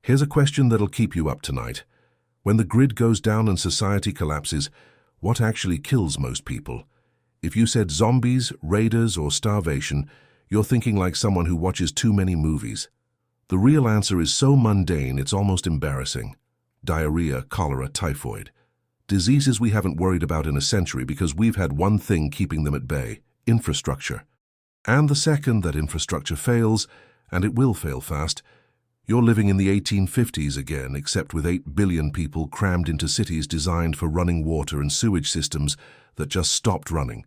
Here's a question that'll keep you up tonight. When the grid goes down and society collapses, what actually kills most people? If you said zombies, raiders, or starvation, you're thinking like someone who watches too many movies. The real answer is so mundane it's almost embarrassing. Diarrhea, cholera, typhoid. Diseases we haven't worried about in a century because we've had one thing keeping them at bay: infrastructure. And the second that infrastructure fails, and it will fail fast, you're living in the 1850s again, except with 8 billion people crammed into cities designed for running water and sewage systems that just stopped running.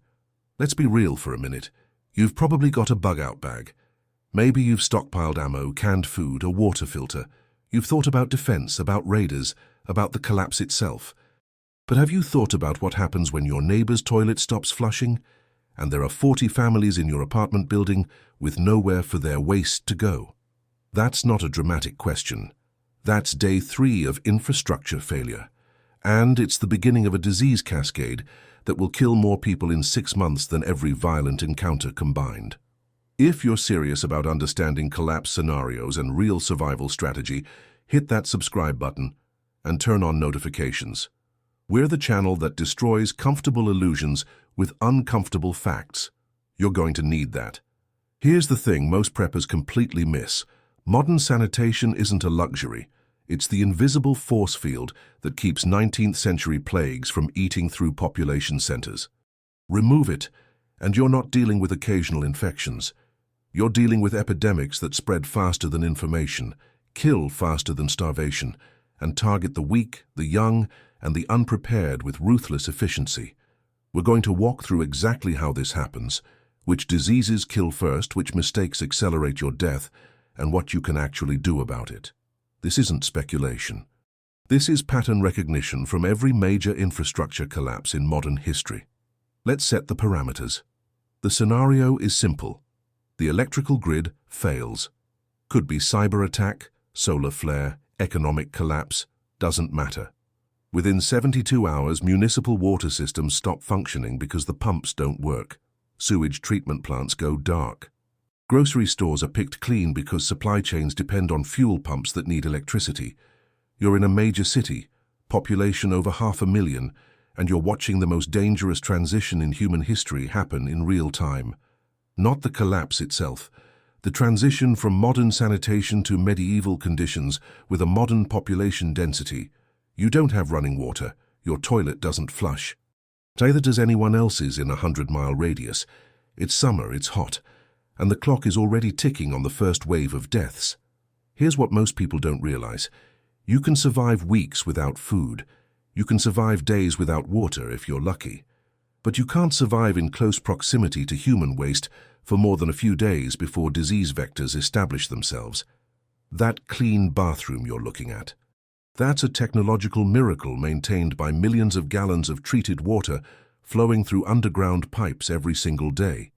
Let's be real for a minute. You've probably got a bug-out bag. Maybe you've stockpiled ammo, canned food, a water filter. You've thought about defense, about raiders, about the collapse itself. But have you thought about what happens when your neighbor's toilet stops flushing, and there are 40 families in your apartment building with nowhere for their waste to go? That's not a dramatic question. That's day 3 of infrastructure failure. And it's the beginning of a disease cascade that will kill more people in 6 months than every violent encounter combined. If you're serious about understanding collapse scenarios and real survival strategy, hit that subscribe button and turn on notifications. We're the channel that destroys comfortable illusions with uncomfortable facts. You're going to need that. Here's the thing most preppers completely miss. Modern sanitation isn't a luxury. It's the invisible force field that keeps 19th century plagues from eating through population centers. Remove it, and you're not dealing with occasional infections. You're dealing with epidemics that spread faster than information, kill faster than starvation, and target the weak, the young, and the unprepared with ruthless efficiency. We're going to walk through exactly how this happens, which diseases kill first, which mistakes accelerate your death, and what you can actually do about it. This isn't speculation. This is pattern recognition from every major infrastructure collapse in modern history. Let's set the parameters. The scenario is simple. The electrical grid fails. Could be cyber attack, solar flare, economic collapse, doesn't matter. Within 72 hours, municipal water systems stop functioning because the pumps don't work. Sewage treatment plants go dark. Grocery stores are picked clean because supply chains depend on fuel pumps that need electricity. You're in a major city, population over 500,000, and you're watching the most dangerous transition in human history happen in real time. Not the collapse itself, the transition from modern sanitation to medieval conditions with a modern population density. You don't have running water, your toilet doesn't flush. Neither does anyone else's in a 100-mile radius. It's summer, it's hot, and the clock is already ticking on the first wave of deaths. Here's what most people don't realize. You can survive weeks without food. You can survive days without water if you're lucky. But you can't survive in close proximity to human waste for more than a few days before disease vectors establish themselves. That clean bathroom you're looking at. That's a technological miracle maintained by millions of gallons of treated water flowing through underground pipes every single day.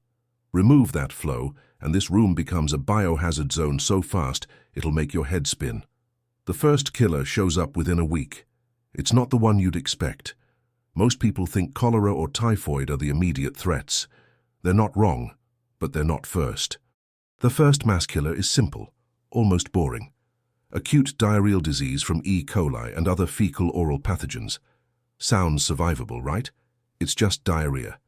Remove that flow, and this room becomes a biohazard zone so fast it'll make your head spin. The first killer shows up within a week. It's not the one you'd expect. Most people think cholera or typhoid are the immediate threats. They're not wrong, but they're not first. The first mass killer is simple, almost boring. Acute diarrheal disease from E. coli and other fecal-oral pathogens. Sounds survivable, right? It's just diarrhea.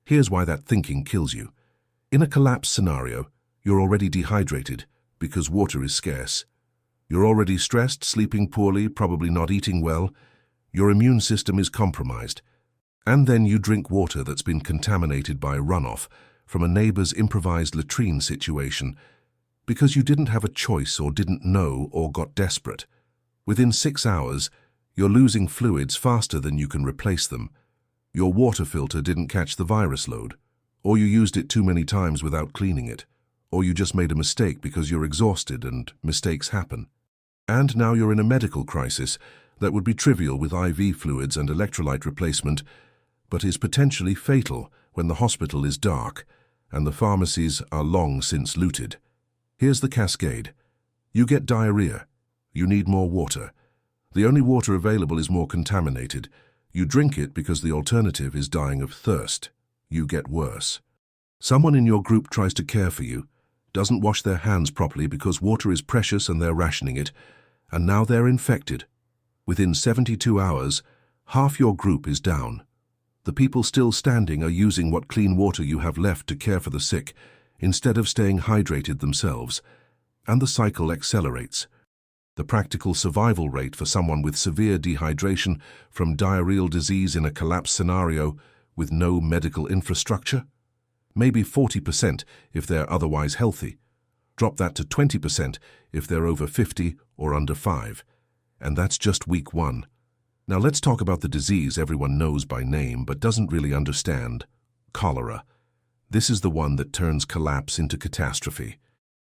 Here's why that thinking kills you. In a collapse scenario, you're already dehydrated because water is scarce. You're already stressed, sleeping poorly, probably not eating well. Your immune system is compromised. And then you drink water that's been contaminated by runoff from a neighbor's improvised latrine situation because you didn't have a choice or didn't know or got desperate. Within 6 hours, you're losing fluids faster than you can replace them. Your water filter didn't catch the virus load, or you used it too many times without cleaning it, or you just made a mistake because you're exhausted and mistakes happen. And now you're in a medical crisis that would be trivial with IV fluids and electrolyte replacement, but is potentially fatal when the hospital is dark and the pharmacies are long since looted. Here's the cascade. You get diarrhea. You need more water. The only water available is more contaminated. You drink it because the alternative is dying of thirst. You get worse. Someone in your group tries to care for you, doesn't wash their hands properly because water is precious and they're rationing it, and now they're infected. Within 72 hours, half your group is down. The people still standing are using what clean water you have left to care for the sick, instead of staying hydrated themselves, and the cycle accelerates. The practical survival rate for someone with severe dehydration from diarrheal disease in a collapse scenario with no medical infrastructure? Maybe 40% if they're otherwise healthy. Drop that to 20% if they're over 50 or under 5. And that's just week 1. Now let's talk about the disease everyone knows by name but doesn't really understand: cholera. This is the one that turns collapse into catastrophe.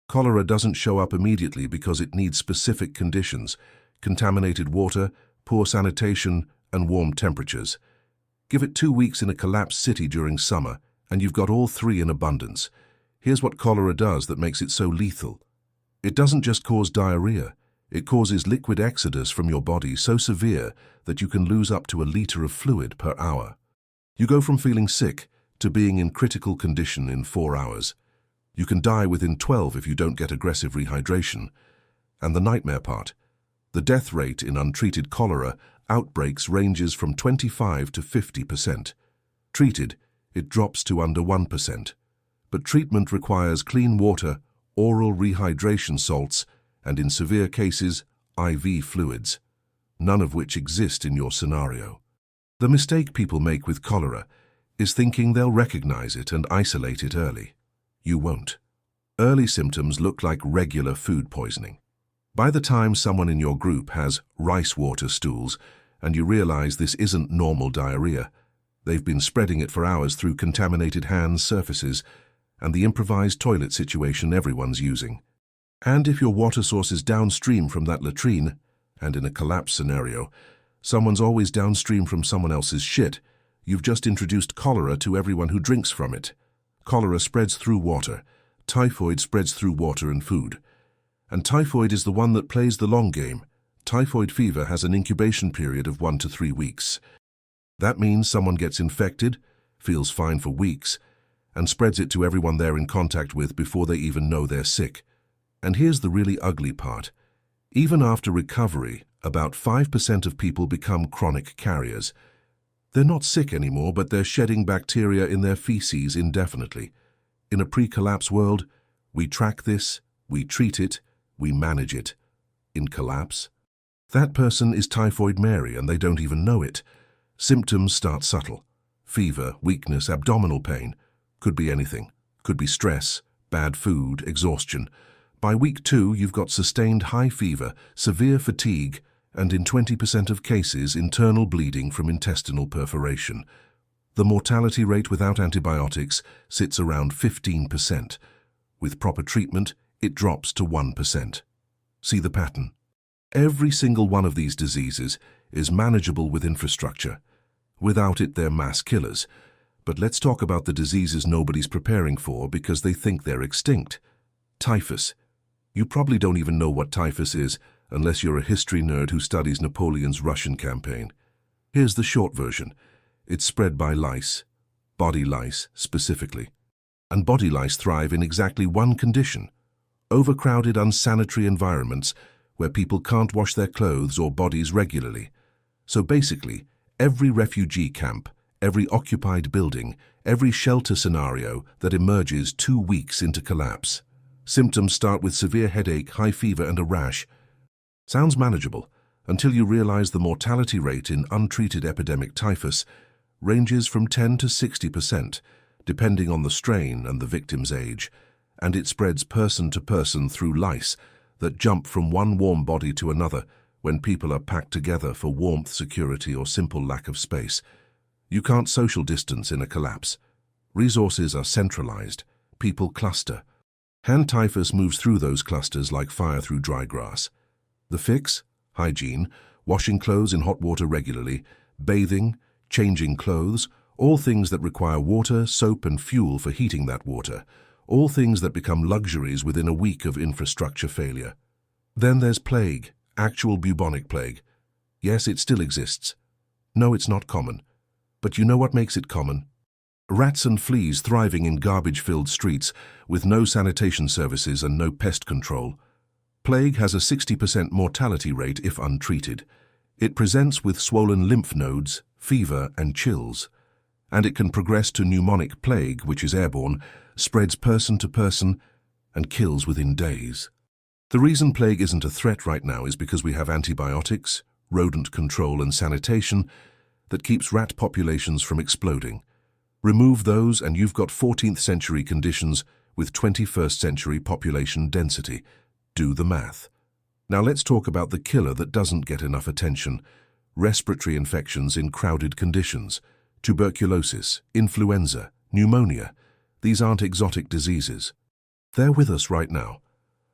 Cholera doesn't show up immediately because it needs specific conditions: contaminated water, poor sanitation, and warm temperatures. Give it 2 weeks in a collapsed city during summer, and you've got all 3 in abundance. Here's what cholera does that makes it so lethal. It doesn't just cause diarrhea. It causes liquid exodus from your body so severe that you can lose up to a liter of fluid per hour. You go from feeling sick to being in critical condition in 4 hours. You can die within 12 if you don't get aggressive rehydration. And the nightmare part: the death rate in untreated cholera outbreaks ranges from 25 to 50%. Treated, it drops to under 1%. But treatment requires clean water, oral rehydration salts, and in severe cases, IV fluids, none of which exist in your scenario. The mistake people make with cholera is thinking they'll recognize it and isolate it early. You won't. Early symptoms look like regular food poisoning. By the time someone in your group has rice water stools and you realize this isn't normal diarrhea, they've been spreading it for hours through contaminated hands, surfaces, and the improvised toilet situation everyone's using. And if your water source is downstream from that latrine, and in a collapse scenario, someone's always downstream from someone else's shit, you've just introduced cholera to everyone who drinks from it. Cholera spreads through water. Typhoid spreads through water and food. And typhoid is the one that plays the long game. Typhoid fever has an incubation period of 1 to 3 weeks. That means someone gets infected, feels fine for weeks, and spreads it to everyone they're in contact with before they even know they're sick. And here's the really ugly part. Even after recovery, about 5% of people become chronic carriers. They're not sick anymore, but they're shedding bacteria in their feces indefinitely. In a pre-collapse world, we track this, we treat it, we manage it. In collapse, that person is Typhoid Mary and they don't even know it. Symptoms start subtle. Fever, weakness, abdominal pain. Could be anything. Could be stress, bad food, exhaustion. By week 2, you've got sustained high fever, severe fatigue, and in 20% of cases, internal bleeding from intestinal perforation. The mortality rate without antibiotics sits around 15%. With proper treatment, it drops to 1%. See the pattern? Every single one of these diseases is manageable with infrastructure. Without it, they're mass killers. But let's talk about the diseases nobody's preparing for because they think they're extinct. Typhus. You probably don't even know what typhus is unless you're a history nerd who studies Napoleon's Russian campaign. Here's the short version. It's spread by lice, body lice specifically. And body lice thrive in exactly one condition: overcrowded, unsanitary environments where people can't wash their clothes or bodies regularly. So basically, every refugee camp, every occupied building, every shelter scenario that emerges 2 weeks into collapse. Symptoms start with severe headache, high fever, and a rash. Sounds manageable until you realize the mortality rate in untreated epidemic typhus ranges from 10 to 60%, depending on the strain and the victim's age, and it spreads person to person through lice that jump from one warm body to another when people are packed together for warmth, security, or simple lack of space. You can't social distance in a collapse. Resources are centralized. People cluster. Hand typhus moves through those clusters like fire through dry grass. The fix? Hygiene, washing clothes in hot water regularly, bathing, changing clothes, all things that require water, soap, and fuel for heating that water, all things that become luxuries within a week of infrastructure failure. Then there's plague, actual bubonic plague. Yes, it still exists. No, it's not common. But you know what makes it common? Rats and fleas thriving in garbage-filled streets with no sanitation services and no pest control. Plague has a 60% mortality rate if untreated. It presents with swollen lymph nodes, fever and chills. And it can progress to pneumonic plague, which is airborne, spreads person to person, and kills within days. The reason plague isn't a threat right now is because we have antibiotics, rodent control and sanitation that keeps rat populations from exploding. Remove those and you've got 14th century conditions with 21st century population density. Do the math. Now let's talk about the killer that doesn't get enough attention. Respiratory infections in crowded conditions. Tuberculosis, influenza, pneumonia. These aren't exotic diseases. They're with us right now.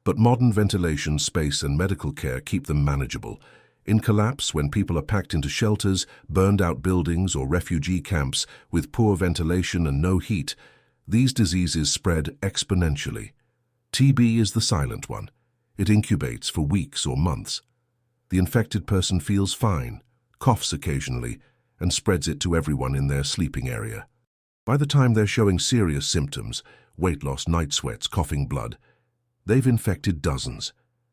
But modern ventilation, space and medical care keep them manageable. In collapse, when people are packed into shelters, burned-out buildings or refugee camps with poor ventilation and no heat, these diseases spread exponentially. TB is the silent one. It incubates for weeks or months. The infected person feels fine, coughs occasionally, and spreads it to everyone in their sleeping area. By the time they're showing serious symptoms, weight loss, night sweats, coughing blood, they've infected dozens,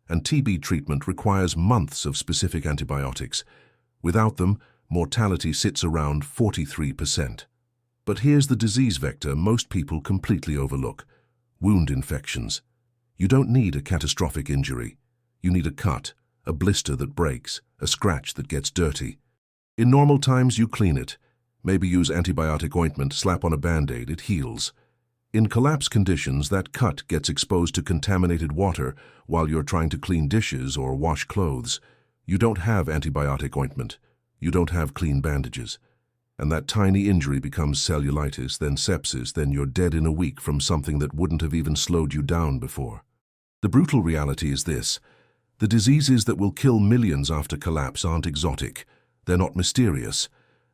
and TB treatment requires months of specific antibiotics. Without them, mortality sits around 43%. But here's the disease vector most people completely overlook: wound infections. You don't need a catastrophic injury. You need a cut, a blister that breaks, a scratch that gets dirty. In normal times, you clean it. Maybe use antibiotic ointment, slap on a Band-Aid, it heals. In collapse conditions, that cut gets exposed to contaminated water while you're trying to clean dishes or wash clothes. You don't have antibiotic ointment. You don't have clean bandages. And that tiny injury becomes cellulitis, then sepsis, then you're dead in a week from something that wouldn't have even slowed you down before. The brutal reality is this: the diseases that will kill millions after collapse aren't exotic. They're not mysterious.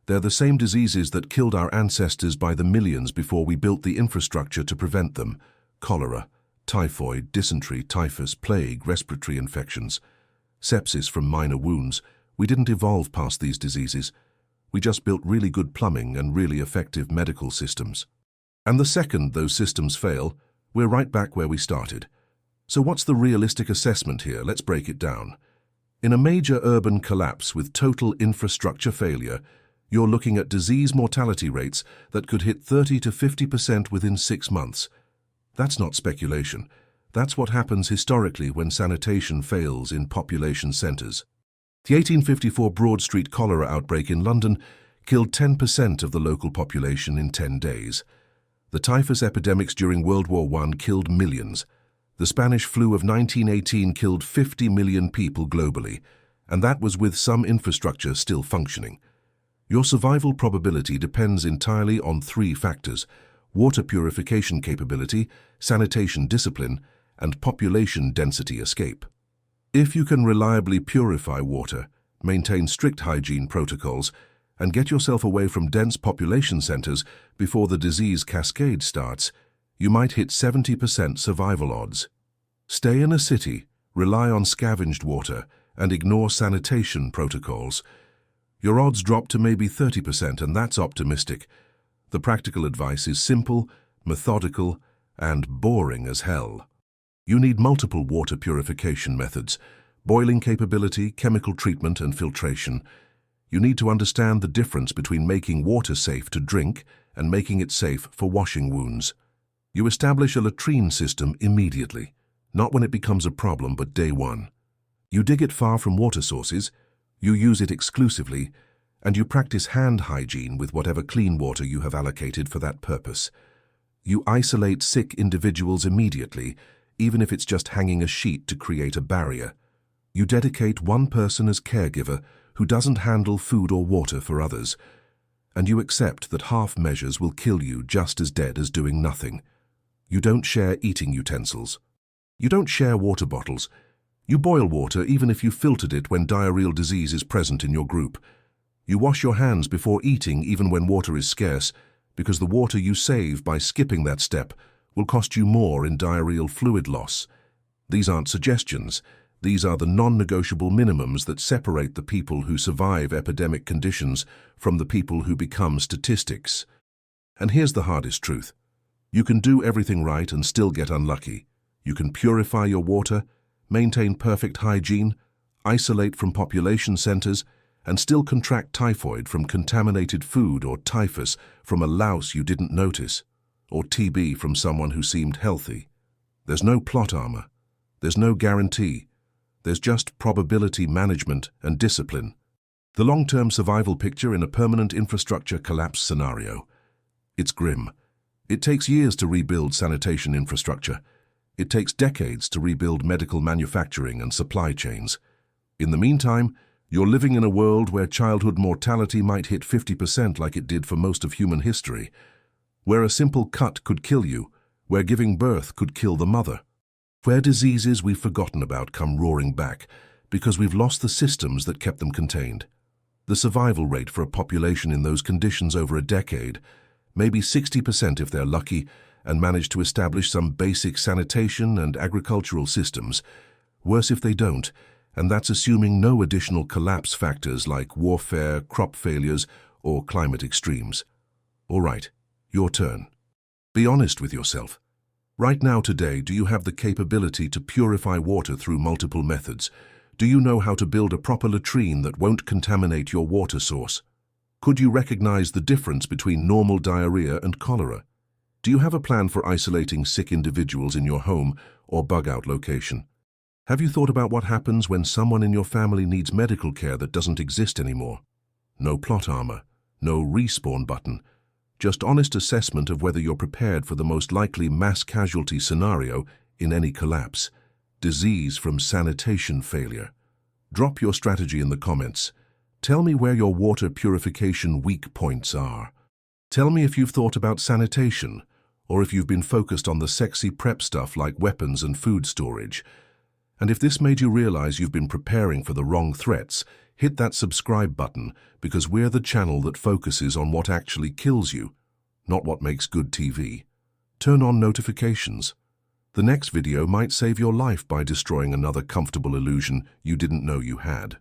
They're the same diseases that killed our ancestors by the millions before we built the infrastructure to prevent them. Cholera, typhoid, dysentery, typhus, plague, respiratory infections, sepsis from minor wounds. We didn't evolve past these diseases. We just built really good plumbing and really effective medical systems. And the second those systems fail, we're right back where we started. So what's the realistic assessment here? Let's break it down. In a major urban collapse with total infrastructure failure, you're looking at disease mortality rates that could hit 30 to 50% within 6 months. That's not speculation. That's what happens historically when sanitation fails in population centres. The 1854 Broad Street cholera outbreak in London killed 10% of the local population in 10 days. The typhus epidemics during World War I killed millions. The Spanish flu of 1918 killed 50 million people globally, and that was with some infrastructure still functioning. Your survival probability depends entirely on 3 factors: water purification capability, sanitation discipline, and population density escape. If you can reliably purify water, maintain strict hygiene protocols, and get yourself away from dense population centers before the disease cascade starts, you might hit 70% survival odds. Stay in a city, rely on scavenged water, and ignore sanitation protocols. Your odds drop to maybe 30%, and that's optimistic. The practical advice is simple, methodical, and boring as hell. You need multiple water purification methods: boiling capability, chemical treatment, and filtration. You need to understand the difference between making water safe to drink and making it safe for washing wounds. You establish a latrine system immediately, not when it becomes a problem, but day one. You dig it far from water sources, you use it exclusively, and you practice hand hygiene with whatever clean water you have allocated for that purpose. You isolate sick individuals immediately, even if it's just hanging a sheet to create a barrier. You dedicate one person as caregiver who doesn't handle food or water for others, and you accept that half measures will kill you just as dead as doing nothing. You don't share eating utensils. You don't share water bottles. You boil water even if you filtered it when diarrheal disease is present in your group. You wash your hands before eating even when water is scarce, because the water you save by skipping that step will cost you more in diarrheal fluid loss. These aren't suggestions. These are the non-negotiable minimums that separate the people who survive epidemic conditions from the people who become statistics. And here's the hardest truth. You can do everything right and still get unlucky. You can purify your water, maintain perfect hygiene, isolate from population centers, and still contract typhoid from contaminated food or typhus from a louse you didn't notice, or TB from someone who seemed healthy. There's no plot armor. There's no guarantee. There's just probability management and discipline. The long-term survival picture in a permanent infrastructure collapse scenario. It's grim. It takes years to rebuild sanitation infrastructure. It takes decades to rebuild medical manufacturing and supply chains. In the meantime, you're living in a world where childhood mortality might hit 50% like it did for most of human history, where a simple cut could kill you, where giving birth could kill the mother, where diseases we've forgotten about come roaring back because we've lost the systems that kept them contained. The survival rate for a population in those conditions over a decade, maybe 60% if they're lucky and manage to establish some basic sanitation and agricultural systems. Worse if they don't, and that's assuming no additional collapse factors like warfare, crop failures, or climate extremes. All right, your turn. Be honest with yourself. Right now today, do you have the capability to purify water through multiple methods? Do you know how to build a proper latrine that won't contaminate your water source? Could you recognize the difference between normal diarrhea and cholera? Do you have a plan for isolating sick individuals in your home or bug-out location? Have you thought about what happens when someone in your family needs medical care that doesn't exist anymore? No plot armor, no respawn button, just honest assessment of whether you're prepared for the most likely mass casualty scenario in any collapse. Disease from sanitation failure. Drop your strategy in the comments. Tell me where your water purification weak points are. Tell me if you've thought about sanitation, or if you've been focused on the sexy prep stuff like weapons and food storage. And if this made you realize you've been preparing for the wrong threats, hit that subscribe button, because we're the channel that focuses on what actually kills you, not what makes good TV. Turn on notifications. The next video might save your life by destroying another comfortable illusion you didn't know you had.